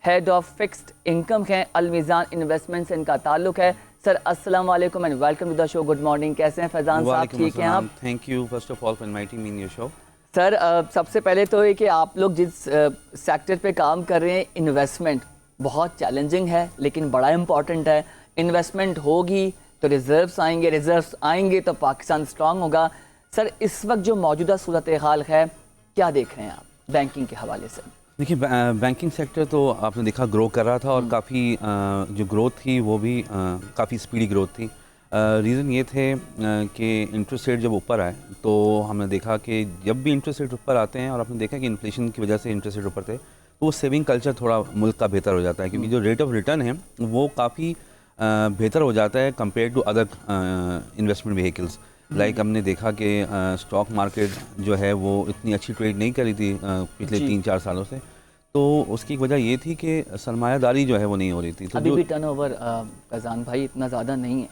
Head of fixed income हैं, अलमीज़ान investment से इनका ताल्लुक है। सर अस्सलाम वालेकुम and welcome to the show. Good morning, कैसे हैं फैजान साहब? ठीक हैं आप? Thank you first of all for inviting me in your show. Sir सबसे पहले तो ये कि आप लोग जिस सेक्टर पे काम कर रहे हैं, इन्वेस्टमेंट बहुत चैलेंजिंग है लेकिन बड़ा इंपॉर्टेंट है। इन्वेस्टमेंट होगी तो रिजर्व्स आएंगे, रिजर्व्स आएंगे तो पाकिस्तान स्ट्रांग होगा। सर इस वक्त जो मौजूदा सूरत हाल है, क्या देख रहे हैं आप बैंकिंग के हवाले से? देखिए, बैंकिंग सेक्टर तो आपने देखा ग्रो कर रहा था और काफ़ी जो ग्रोथ थी वो भी काफ़ी स्पीडी ग्रोथ थी। रीज़न ये थे कि इंटरेस्ट रेट जब ऊपर आए तो हमने देखा कि जब भी इंटरेस्ट रेट ऊपर आते हैं और आपने देखा कि इन्फ्लेशन की वजह से इंटरेस्ट रेट ऊपर थे तो वो सेविंग कल्चर थोड़ा मुल्क का बेहतर हो जाता है, क्योंकि जो रेट ऑफ रिटर्न है वो काफ़ी बेहतर हो जाता है compare to other investment vehicles. Like हमने देखा कि स्टॉक मार्केट जो है वो इतनी अच्छी ट्रेड नहीं करी थी पिछले 3-4 सालों से, तो उसकी एक वजह ये थी कि सरमायादारी जो है वो नहीं हो रही थी। तो अभी भी टर्नओवर फैजान भाई इतना ज़्यादा नहीं है।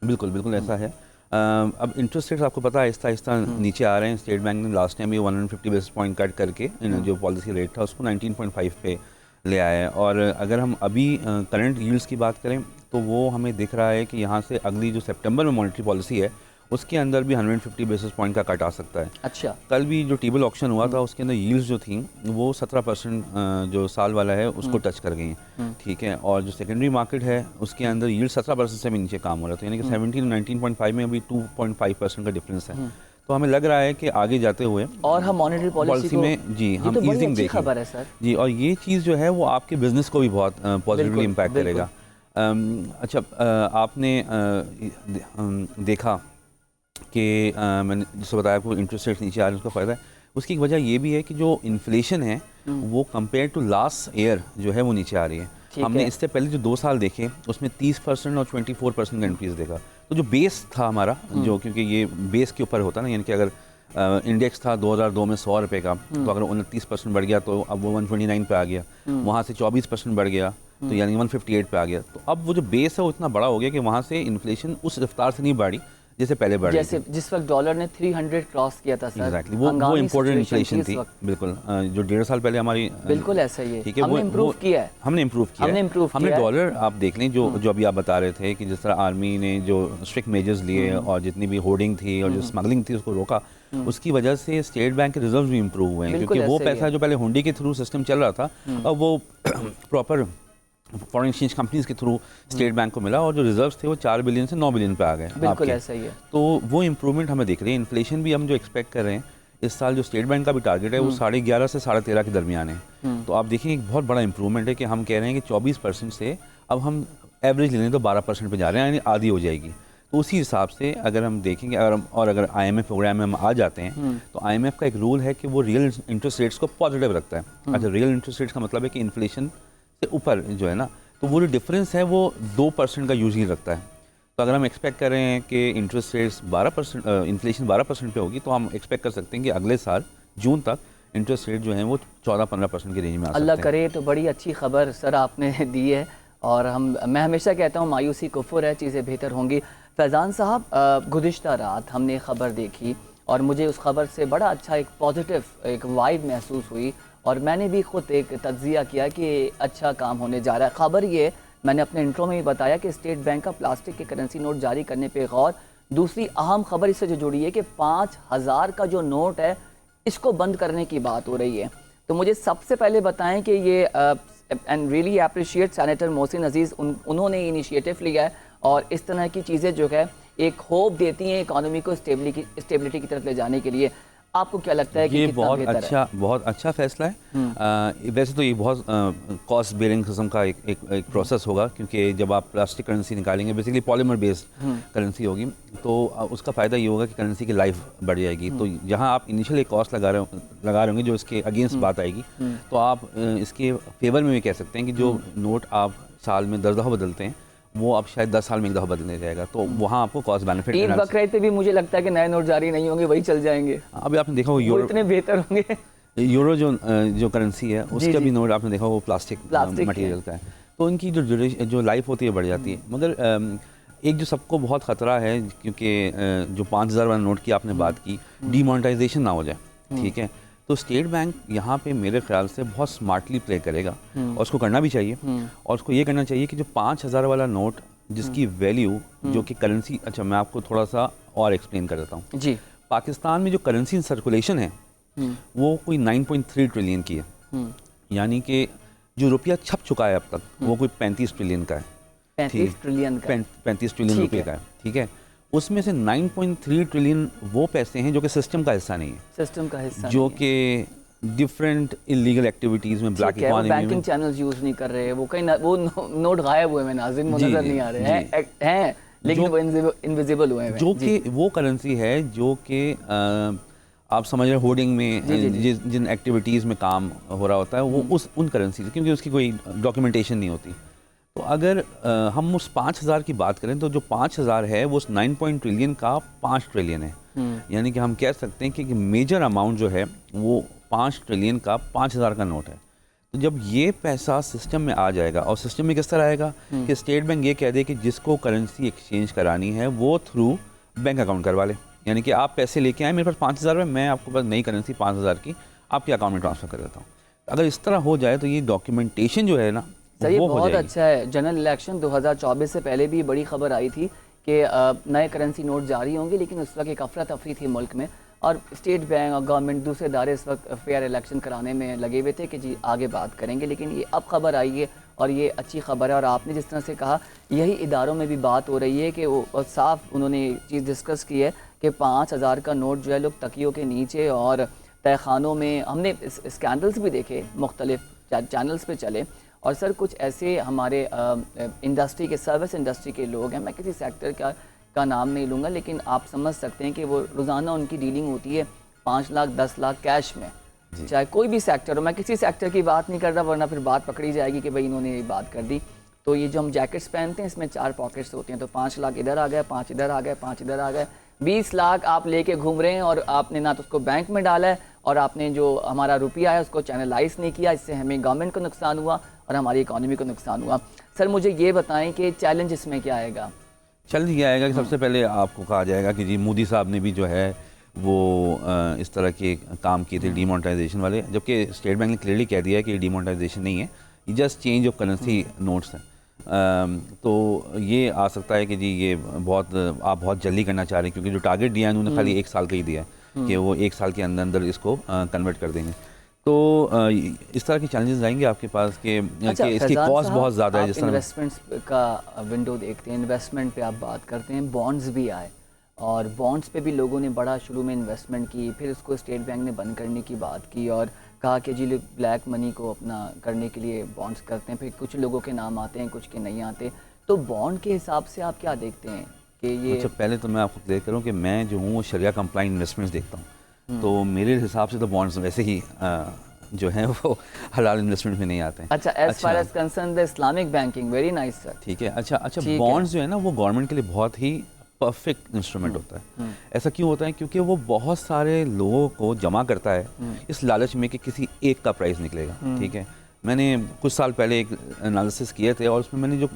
बिल्कुल बिल्कुल ऐसा है। अब इंटरेस्ट रेट्स आपको पता है आहिस्ता आहिस्ता नीचे आ रहे हैं। स्टेट बैंक ने लास्ट टाइम ये 150 बेसिस पॉइंट कट करके जो पॉलिसी रेट था उसको 19.5 पे ले आया है। और अगर हम अभी करंट यील्ड्स की बात करें तो वो हमें दिख रहा है कि यहाँ से अगली जो सितंबर में मॉनेटरी पॉलिसी है उसके अंदर भी 150 बेसिस पॉइंट का कट आ सकता है। अच्छा, कल भी जो टेबल ऑक्शन हुआ था उसके अंदर यील्ड्स जो थी वो 17% जो साल वाला है उसको टच कर गई हैं, ठीक है। और जो सेकेंडरी मार्केट है उसके अंदर यील्ड 17% से भी नीचे काम हो रहा था, यानी कि 17 और 19.5 में अभी 2.5% का डिफरेंस है। तो हमें लग रहा है कि आगे जाते हुए और हम मॉनेटरी पॉलिसी में जी हम तो ईजिंग देखें। खबर है सर जी, और ये चीज़ जो है वो आपके बिजनेस को भी बहुत पॉजिटिवली इम्पैक्ट करेगा। अच्छा, आपने देखा कि मैंने जिसको बताया आपको इंटरेस्ट रेट नीचे आ रहे हैं उसका फ़ायदा है। उसकी एक वजह ये भी है कि जो इन्फ्लेशन है वो कंपेयर टू लास्ट ईयर जो है वो नीचे आ रही है। हमने इससे पहले जो 2 साल देखे उसमें 30% और 24% का इंक्रीज़ देखा। तो जो बेस था हमारा, जो क्योंकि ये बेस के ऊपर होता है ना, यानी कि अगर इंडेक्स था 2002 में 100 रुपये का, तो अगर 29% बढ़ गया तो अब वो 129 पे आ गया, वहाँ से 24% बढ़ गया तो यानी 158 पे आ गया। तो अब वो जो बेस है वो इतना बड़ा हो गया कि वहाँ से इन्फ्लेशन उस रफ्तार से नहीं बढ़ी जैसे पहले बढ़ी, जैसे जिस वक्त डॉलर ने 300 क्रॉस किया था सर। एग्जैक्टली, वो इम्पोर्टेंट इन्फ्लेशन थी। बिल्कुल, जो 1.5 साल पहले हमारी बिल्कुल ऐसा ही है। ठीक है, हमने इम्प्रूव किया है। हमने डॉलर आप देख लें जो अभी आप बता रहे थे कि जिस तरह आर्मी ने जो स्ट्रिक्ट मेजर्स लिए और जितनी भी होर्डिंग थी और जो स्मगलिंग थी उसको रोका, उसकी वजह से स्टेट बैंक के रिजर्व भी इम्प्रूव हुए हैं, क्योंकि वो पैसा जो पहले हुंडी के थ्रू सिस्टम चल रहा था अब वो प्रॉपर फॉरेन एक्सचेंज कंपनीज के थ्रू स्टेट बैंक को मिला और जो रिजर्व्स थे वो 4 बिलियन से 9 बिलियन पे आ गए। बिल्कुल ऐसा ही है। तो वो इम्प्रूवमेंट हमें दिख रही है। इन्फ्लेशन भी हम जो एक्सपेक्ट कर रहे हैं इस साल, जो स्टेट बैंक का भी टारगेट है वो 11.5 से 13.5 के दरमियान है। तो आप देखें एक बहुत बड़ा इंप्रूवमेंट है कि हम कह रहे हैं कि 24% से अब हम एवरेज लेने तो 12% पे जा रहे हैं, यानी आधी हो जाएगी। तो उसी हिसाब से अगर हम देखेंगे अगर IMF प्रोग्राम में हम आ जाते हैं तो IMF का एक रूल है कि वो रियल इंटरेस्ट रेट्स को पॉजिटिव रखता है। अच्छा, रियल इंटरेस्ट रेट्स का मतलब है कि इन्फ्लेशन से ऊपर जो है ना, तो वो जो डिफरेंस है वो 2% का यूजली रखता है। तो अगर हम एक्सपेक्ट कर रहे हैं कि इंटरेस्ट रेट्स 12%, इन्फ्लेशन 12% पे होगी, तो हम एक्सपेक्ट कर सकते हैं कि अगले साल जून तक इंटरेस्ट रेट जो है वो 14-15% के रेंज में आ सकते हैं। अल्लाह करे, तो बड़ी अच्छी खबर सर आपने दी है। और मैं हमेशा कहता हूँ मायूसी कुफ्र है, चीज़ें बेहतर होंगी। फैज़ान साहब, गुज़िश्ता रात हमने ख़बर देखी और मुझे उस ख़बर से बड़ा अच्छा एक पॉजिटिव एक वाइब महसूस हुई और मैंने भी ख़ुद एक तज्ज़िया किया कि अच्छा काम होने जा रहा है। ख़बर ये मैंने अपने इंट्रो में ही बताया कि स्टेट बैंक का प्लास्टिक के करेंसी नोट जारी करने पे गौर। दूसरी अहम खबर इससे जो जुड़ी है कि 5000 का जो नोट है इसको बंद करने की बात हो रही है। तो मुझे सबसे पहले बताएं कि ये and really appreciate senator Mohsin Aziz, उन्होंने इनिशिएटिव लिया है और इस तरह की चीज़ें जो है एक होप देती हैं इकॉनमी को स्टेबिलिटी की तरफ ले जाने के लिए। आपको क्या लगता है कि ये बहुत अच्छा फैसला है। वैसे तो ये बहुत कॉस्ट बेयरिंग किस्म का एक प्रोसेस होगा, क्योंकि जब आप प्लास्टिक करेंसी निकालेंगे, बेसिकली पॉलीमर बेस्ड करेंसी होगी, तो उसका फ़ायदा ये होगा कि करेंसी की लाइफ बढ़ जाएगी। तो जहाँ आप इनिशियल एक कॉस्ट लगा रहे होंगे जो इसके अगेंस्ट बात आएगी, तो आप इसके फेवर में भी कह सकते हैं कि जो नोट आप साल में 10 दफ़ा बदलते हैं वो अब शायद 10 साल में एक दफ़ा बदलने जाएगा, तो वहाँ आपको कॉस्ट बेनिफिट। ईद बकरीद पे भी मुझे लगता है कि नए नोट जारी नहीं होंगे, वही चल जाएंगे। अभी आपने देखा वो यूरो इतने बेहतर होंगे। यूरो जो करेंसी है उसका भी नोट आपने देखा वो प्लास्टिक मटेरियल का है, तो इनकी जो लाइफ होती है बढ़ जाती है। मगर एक जो सबको बहुत ख़तरा है, क्योंकि जो 5000 वाला नोट की आपने बात की, डीमोनेटाइजेशन ना हो जाए, ठीक है। तो स्टेट बैंक यहाँ पे मेरे ख्याल से बहुत स्मार्टली प्ले करेगा और उसको करना भी चाहिए। और उसको ये करना चाहिए कि जो 5,000 वाला नोट जिसकी वैल्यू जो कि करेंसी, अच्छा मैं आपको थोड़ा सा और एक्सप्लेन कर देता हूँ जी। पाकिस्तान में जो करेंसी इन सर्कुलेशन है वो कोई 9.3 ट्रिलियन की है, यानी कि जो रुपया छप चुका है अब तक वो कोई 35 ट्रिलियन का है। 35 ट्रिलियन का, 35 ट्रिलियन रुपये का है, ठीक है। उसमें से 9.3 ट्रिलियन वो पैसे हैं जो कि सिस्टम का हिस्सा नहीं है, सिस्टम का हिस्सा जो कि डिफरेंट इलीगल एक्टिविटीज़ में, ब्लैक इकोनॉमी में, बैंकिंग चैनल्स यूज नहीं कर रहे, वो कहीं वो नोट गायब हुए हैं नाज़रीन, वो नजर नहीं आ रहे हैं लेकिन वो इनविजिबल हुए हैं, जो कि वो करेंसी है जो कि आप समझ रहे होर्डिंग में जिन एक्टिविटीज़ में काम हो रहा होता है वो उन करेंसी, क्योंकि उसकी कोई डॉक्यूमेंटेशन नहीं होती। तो अगर हम उस 5,000 की बात करें तो जो 5,000 है वो उस 9 ट्रिलियन का 5 ट्रिलियन है, यानी कि हम कह सकते हैं कि मेजर अमाउंट जो है वो 5 ट्रिलियन का 5,000 का नोट है। तो जब ये पैसा सिस्टम में आ जाएगा, और सिस्टम में किस तरह आएगा कि स्टेट बैंक ये कह दे कि जिसको करेंसी एक्सचेंज करानी है वो थ्रू बैंक अकाउंट करवा ले, यानी कि आप पैसे लेके आए मेरे पास 5,000 है, मैं आपको पास नई करेंसी 5,000 की आपके अकाउंट में ट्रांसफ़र कर देता हूँ। अगर इस तरह हो जाए तो ये डॉक्यूमेंटेशन जो है ना सर ये बहुत अच्छा है। जनरल इलेक्शन 2024 से पहले भी बड़ी खबर आई थी कि नए करेंसी नोट जारी होंगे, लेकिन उस वक्त एक अफरा तफरी थी मुल्क में और स्टेट बैंक और गवर्नमेंट दूसरे इदारे इस वक्त फेयर इलेक्शन कराने में लगे हुए थे कि जी आगे बात करेंगे, लेकिन ये अब खबर आई है और ये अच्छी खबर है। और आपने जिस तरह से कहा यही इदारों में भी बात हो रही है कि वो साफ उन्होंने चीज़ डिस्कस की है कि 5,000 का नोट जो है लोग तकियों के नीचे और तहखानों में, हमने स्कैंडल्स भी देखे मुख्तलिफ चैनल्स पे चले। और सर कुछ ऐसे हमारे इंडस्ट्री के, सर्विस इंडस्ट्री के लोग हैं, मैं किसी सेक्टर का नाम नहीं लूँगा, लेकिन आप समझ सकते हैं कि वो रोज़ाना उनकी डीलिंग होती है 5 लाख 10 लाख कैश में, चाहे कोई भी सेक्टर हो। मैं किसी सेक्टर की बात नहीं कर रहा वरना फिर बात पकड़ी जाएगी कि भाई इन्होंने ये बात कर दी। तो ये जो हम जैकेट्स पहनते हैं इसमें 4 पॉकेट्स होते हैं, तो 5 लाख इधर आ गए, 5 इधर आ गए, 5 इधर आ गए, 20 लाख आप लेके घूम रहे हैं और आपने ना तो उसको बैंक में डाला है और आपने जो हमारा रुपया है उसको चैनलाइज नहीं किया। इससे हमें गवर्नमेंट को नुकसान हुआ और हमारी इकॉनमी को नुकसान हुआ। सर मुझे ये बताएं कि चैलेंज इसमें क्या आएगा? चैलेंज ये आएगा कि सबसे पहले आपको कहा जाएगा कि जी मोदी साहब ने भी जो है वो इस तरह के काम किए थे डीमोनेटाइजेशन वाले, जबकि स्टेट बैंक ने क्लियरली कह दिया है कि डीमोनेटाइजेशन नहीं है, ये just change of currency notes हैं। तो ये आ सकता है कि जी ये आप बहुत जल्दी करना चाह रहे हैं, क्योंकि जो टारगेट दिया है उन्होंने खाली 1 साल का ही दिया है कि वो 1 साल के अंदर अंदर इसको कन्वर्ट कर देंगे। तो इस तरह के चैलेंजेस आएंगे आपके पास कि इसकी कॉस्ट बहुत ज़्यादा है। जिस तरह इन्वेस्टमेंट्स का विंडो देखते हैं, इन्वेस्टमेंट पे आप बात करते हैं, बॉन्ड्स भी आए और बॉन्ड्स पे भी लोगों ने बड़ा शुरू में इन्वेस्टमेंट की, फिर उसको स्टेट बैंक ने बंद करने की बात की और कहा कि जी ब्लैक मनी को अपना करने के लिए बॉन्ड्स करते हैं, फिर कुछ लोगों के नाम आते हैं कुछ के नहीं आते। तो बॉन्ड के हिसाब से आप क्या देखते हैं कि ये? अच्छा पहले तो मैं आपको क्लियर करूँ कि मैं जो हूँ वो शरिया कंप्लाइंट इन्वेस्टमेंट्स देखता हूँ, तो मेरे हिसाब से तो बॉन्ड्स वैसे ही जो है वो हलाल इन्वेस्टमेंट में नहीं आते हैं। अच्छा, as far as concern the Islamic banking, very nice sir. ठीक है। अच्छा बॉन्ड्स जो है ना वो गवर्नमेंट के लिए बहुत ही परफेक्ट इंस्ट्रूमेंट होता है। ऐसा क्यों होता है? क्योंकि वो बहुत सारे लोगों को जमा करता है इस लालच में कि किसी एक का प्राइस निकलेगा। ठीक है, मैंने कुछ साल पहले एक एनालिसिस किए थे और उसमें मैंने जो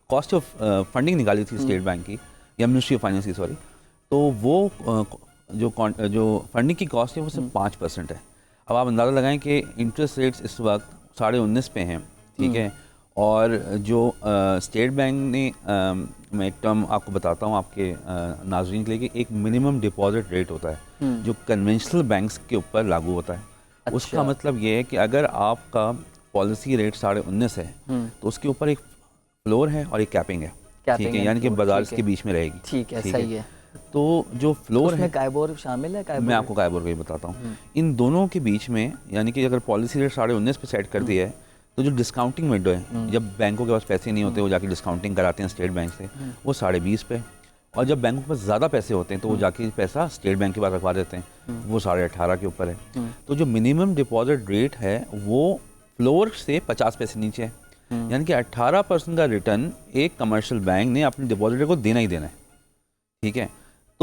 कॉस्ट ऑफ फंडिंग निकाली थी स्टेट बैंक की या मिनिस्ट्री ऑफ फाइनेंस की, सॉरी, तो वो जो फंडिंग की कॉस्ट है वो सिर्फ 5% है। अब आप अंदाज़ा लगाएं कि इंटरेस्ट रेट्स इस वक्त 19.5 पे हैं। ठीक है, और जो स्टेट बैंक ने मैं एक टर्म आपको बताता हूँ आपके नाजरीन के लिए कि एक मिनिमम डिपॉजिट रेट होता है जो कन्वेंशनल बैंक्स के ऊपर लागू होता है। अच्छा। उसका मतलब ये है कि अगर आपका पॉलिसी रेट 19.5 है तो उसके ऊपर एक फ्लोर है और एक कैपिंग है। ठीक है, यानी कि बाजार इसके बीच में रहेगी। ठीक है, सही है। तो जो फ्लोर है, काइबोर शामिल है? मैं आपको काइबोर को ही बताता हूँ। इन दोनों के बीच में यानी कि अगर पॉलिसी रेट 19.5 पे सेट कर दिया है तो जो डिस्काउंटिंग विंडो है, जब बैंकों के पास पैसे नहीं होते वो जाके डिस्काउंटिंग कराते हैं स्टेट बैंक से, वो 20.5 पे, और जब बैंकों के पास ज़्यादा पैसे होते हैं तो वो जाके पैसा स्टेट बैंक के पास रखवा देते हैं, वो 18.5 के ऊपर है। तो जो मिनिमम डिपॉजिट रेट है वो फ्लोर से 50 पैसे नीचे है, यानी कि 18% का रिटर्न एक कमर्शियल बैंक ने अपने डिपॉजिटर को देना ही देना है। ठीक है,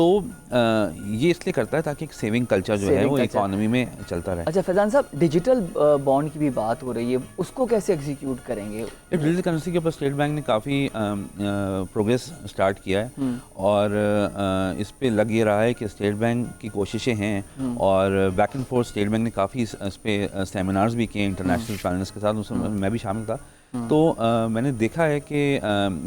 तो ये इसलिए करता है ताकि एक सेविंग कल्चर जो है वो इकोनॉमी में चलता रहे। अच्छा फैजान साहब, डिजिटल बॉन्ड की भी बात हो रही है, उसको कैसे एग्जीक्यूट करेंगे? डिजिटल करेंसी के ऊपर स्टेट बैंक ने काफ़ी प्रोग्रेस स्टार्ट किया है और इस पे लग ये रहा है कि स्टेट बैंक की कोशिशें हैं और back and fourth state bank ने काफ़ी इस पे सेमिनार्स भी किए इंटरनेशनल पैनल्स के साथ, उसमें मैं भी शामिल था। तो मैंने देखा है कि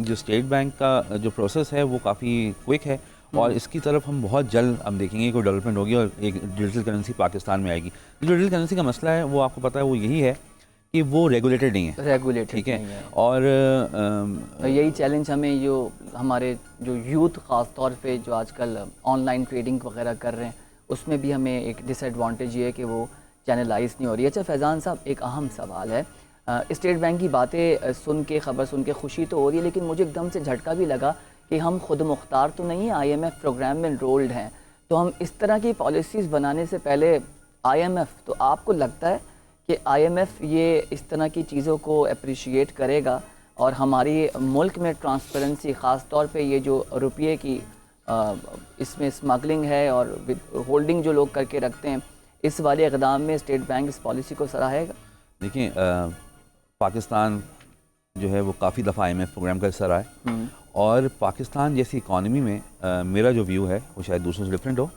जो स्टेट बैंक का जो प्रोसेस है वो काफ़ी क्विक है और इसकी तरफ हम बहुत जल्द हम देखेंगे कोई डेवलपमेंट होगी और एक डिजिटल करेंसी पाकिस्तान में आएगी। जो डिजिटल करेंसी का मसला है वो आपको पता है वो यही है कि वो रेगुलेटेड नहीं है। रेगुलेटेड ठीक है। और यही चैलेंज हमें जो हमारे जो यूथ ख़ास तौर पे जो आजकल ऑनलाइन ट्रेडिंग वगैरह कर रहे हैं उसमें भी हमें एक डिसएडवांटेज ये है कि वो चैनलाइज नहीं हो रही है। अच्छा फैज़ान साहब, एक अहम सवाल है, स्टेट बैंक की बातें सुन के, खबर सुन के खुशी तो हो रही है, लेकिन मुझे एकदम से झटका भी लगा कि हम खुद मुख्तार तो नहीं है, IMF प्रोग्राम में इनरोल्ड हैं। तो हम इस तरह की पॉलिसीज़ बनाने से पहले IMF, तो आपको लगता है कि IMF ये इस तरह की चीज़ों को अप्रिशिएट करेगा और हमारी मुल्क में ट्रांसपेरेंसी, ख़ास तौर पे ये जो रुपये की इसमें स्मगलिंग है और होल्डिंग जो लोग करके रखते हैं, इस वाले इक़दाम में स्टेट बैंक इस पॉलिसी को सराहेगा? देखिए, पाकिस्तान जो है वो काफ़ी दफ़ा IMF प्रोग्राम का हिस्सा रहा है और पाकिस्तान जैसी इकॉनमी में मेरा जो व्यू है वो शायद दूसरों से डिफरेंट हो,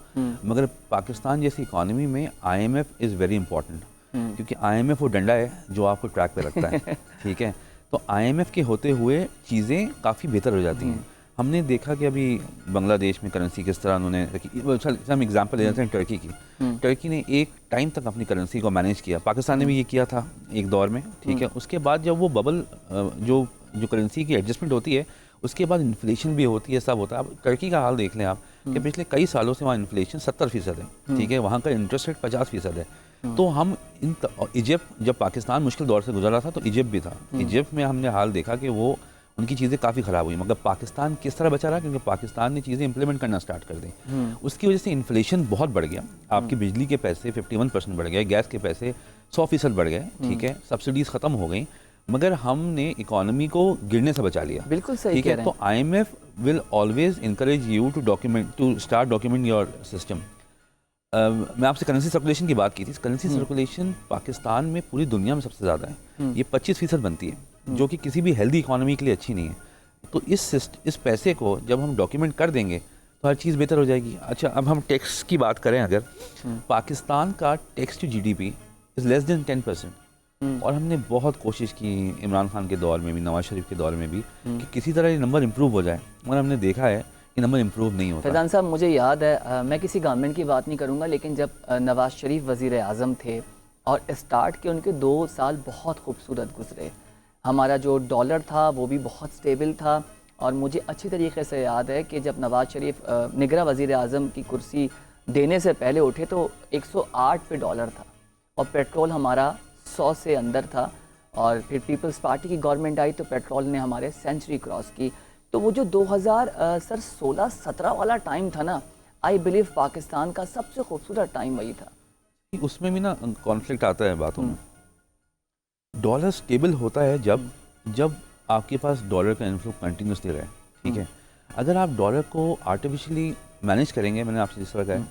मगर पाकिस्तान जैसी इकॉनमी में IMF इज़ वेरी इंपॉर्टेंट, क्योंकि IMF वो डंडा है जो आपको ट्रैक पे रखता है। ठीक है। तो IMF के होते हुए चीज़ें काफ़ी बेहतर हो जाती हैं। हमने देखा कि अभी बांग्लादेश में करेंसी किस तरह उन्होंने रखी। हम एग्जांपल ले जाते हैं टर्की की। टर्की ने एक टाइम तक अपनी करेंसी को मैनेज किया, पाकिस्तान ने भी ये किया था एक दौर में। ठीक है। उसके बाद जब वो बबल जो करेंसी की एडजस्टमेंट होती है उसके बाद इन्फ्लेशन भी होती है, सब होता है। अब टर्की का हाल देख लें आप कि पिछले कई सालों से वहाँ इन्फ्लेशन 70% है। ठीक है। वहाँ का इंटरेस्ट रेट 50% है। तो हम इजिप्ट, जब पाकिस्तान मुश्किल दौर से गुजर रहा था तो इजिप्ट भी था। इजिप्ट में हमने हाल देखा कि वो उनकी चीज़ें काफ़ी ख़राब हुई, मगर पाकिस्तान किस तरह बचा रहा, क्योंकि पाकिस्तान ने चीज़ें इंप्लीमेंट करना स्टार्ट कर दी। उसकी वजह से इन्फ्लेशन बहुत बढ़ गया। आपकी बिजली के पैसे 51% बढ़ गए, गैस के पैसे 100% बढ़ गए। ठीक है। सब्सिडीज़ ख़त्म हो गई, मगर हमने इकोनॉमी को गिरने से बचा लिया। बिल्कुल सही कह रहे हैं। तो IMF will always encourage you to start document your system. मैं आपसे करेंसी सर्कुलेशन की बात की थी। करेंसी सर्कुलेशन पाकिस्तान में पूरी दुनिया में सबसे ज़्यादा है। ये 25% बनती है, जो कि किसी भी हेल्दी इकोनॉमी के लिए अच्छी नहीं है। तो इस पैसे को जब हम डॉक्यूमेंट कर देंगे तो हर चीज़ बेहतर हो जाएगी। अच्छा, अब हम टैक्स की बात करें, अगर पाकिस्तान का tax to GDP is less than 10%। और हमने बहुत कोशिश की इमरान खान के दौर में भी, नवाज शरीफ के दौर में भी, कि किसी तरह ये नंबर इम्प्रूव हो जाए, मगर हमने देखा है कि नंबर इम्प्रूव नहीं होता। फैजान साहब, मुझे याद है, मैं किसी गवर्नमेंट की बात नहीं करूँगा, लेकिन जब नवाज शरीफ वज़ीर आज़म थे और स्टार्ट के उनके 2 साल बहुत खूबसूरत गुजरे। हमारा जो डॉलर था वो भी बहुत स्टेबल था और मुझे अच्छी तरीके से याद है कि जब नवाज शरीफ निगरां वज़ीर आज़म की कुर्सी देने से पहले उठे तो 108 पे डॉलर था और पेट्रोल हमारा 100 से अंदर था। और फिर पीपल्स पार्टी की गवर्नमेंट आई तो पेट्रोल ने हमारे सेंचुरी क्रॉस की। तो वो जो 2016-17 वाला टाइम था ना, आई बिलीव पाकिस्तान का सबसे खूबसूरत टाइम वही था। उसमें भी ना कॉन्फ्लिक्ट आता है बातों में। डॉलर स्टेबल होता है जब आपके पास डॉलर का इन्फ्लो कंटिन्यूसली रहे। ठीक है। अगर आप डॉलर को आर्टिफिशियली मैनेज करेंगे, मैंने आपसे जिस तरह कहा है,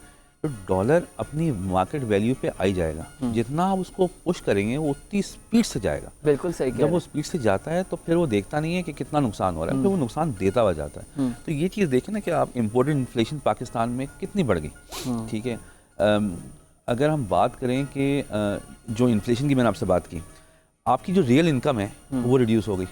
तो डॉलर अपनी मार्केट वैल्यू पे आई जाएगा। जितना आप उसको पुश करेंगे वो उतनी स्पीड से जाएगा। बिल्कुल सही। जब वो स्पीड से जाता है तो फिर वो देखता नहीं है कि कितना नुकसान हो रहा है, फिर वो नुकसान देता हुआ जाता है। तो ये चीज़ देखें ना कि आप इम्पोर्टेड इन्फ्लेशन पाकिस्तान में कितनी बढ़ गई। ठीक है। अगर हम बात करें कि जो इन्फ्लेशन की मैंने आपसे बात की, आपकी जो रियल इनकम है वो रिड्यूस हो गई।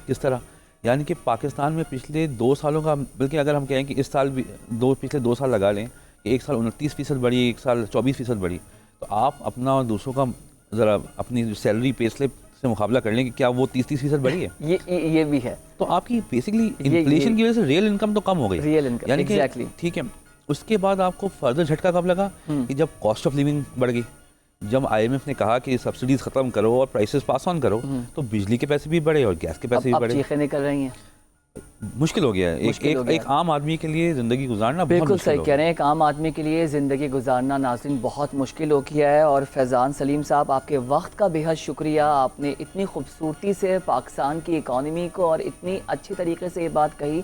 किस तरह? यानी कि पाकिस्तान में पिछले 2 सालों का, बल्कि अगर हम कहें कि इस साल भी पिछले 2 साल लगा लें कि एक साल 29% बढ़ी, एक साल 24% बढ़ी, तो आप अपना और दूसरों का ज़रा अपनी जो सैलरी पे स्लिप से मुकाबला कर लें कि क्या वो 30% बढ़ी है। ये भी है। तो आपकी बेसिकली इन्फ्लेशन की वजह से रियल इनकम तो कम हो गई। रियल इनकम, यानी कि एग्जैक्टली। ठीक है। उसके बाद आपको फर्दर झटका कब लगा कि जब कॉस्ट ऑफ लिविंग बढ़ गई, जब IMF ने कहा कि सब्सिडीज खत्म करो और प्राइसेस पास ऑन करो, तो बिजली के पैसे भी बढ़े और गैस के पैसे भी बढ़े। चीखें निकल रही हैं। मुश्किल हो गया है एक आम आदमी के लिए ज़िंदगी गुजारना। बिल्कुल सही कह रहे हैं। एक आम आदमी के लिए ज़िंदगी गुजारना नाज़रीन बहुत मुश्किल हो गया है। और फैज़ान सलीम साहब, आपके वक्त का बेहद शुक्रिया। आपने इतनी खूबसूरती से पाकिस्तान की इकॉनमी को और इतनी अच्छी तरीके से ये बात कही